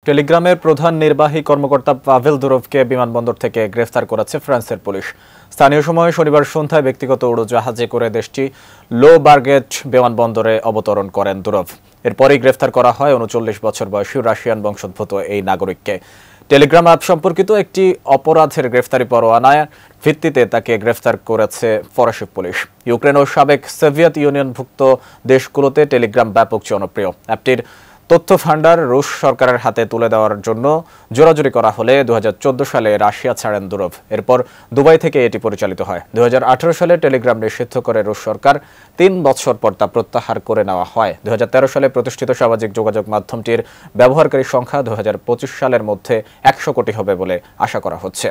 টেলিগ্রামের প্রধান নির্বাহী কর্মকর্তা পাভেল দুরভকে বিমানবন্দর থেকে গ্রেফতার করেছে ফ্রান্সের পুলিশ। স্থানীয় সময় শনিবার সন্ধ্যায় ব্যক্তিগত উড়োজাহাজে করে দেশটি লো বার্গেট বিমানবন্দরে অবতরণ করেন দুরভ। এরপরই গ্রেফতার করা হয় ৩৯ বছর বয়সী রাশিয়ান বংশোদ্ভূত এই নাগরিককে। টেলিগ্রাম অ্যাপ সম্পর্কিত একটি অপরাধের গ্রেফতারি পরোয়ানার ভিত্তিতে তাকে গ্রেফতার করেছে ফরাসি পুলিশ। ইউক্রেন ও সাবেক সোভিয়েত ইউনিয়নভুক্ত দেশগুলোতে টেলিগ্রাম ব্যাপক জনপ্রিয়। অ্যাপটির তথ্য ভান্ডার রুশ সরকারের হাতে তুলে দেওয়ার জন্য জোরাজুরি করা হলে ২০১৪ সালে রাশিয়া ছাড়েন দুরভ। এরপর দুবাই থেকে এটি পরিচালিত হয়। ২০১৮ সালে টেলিগ্রাম নিষিদ্ধ করে রুশ সরকার। ৩ বছর পর তা প্রত্যাহার করে নেওয়া হয়। ২০১৩ সালে প্রতিষ্ঠিত সামাজিক যোগাযোগ মাধ্যমটির ব্যবহারকারী সংখ্যা ২০২৫ সালের মধ্যে ১০০ কোটি হবে বলে আশা করা হচ্ছে।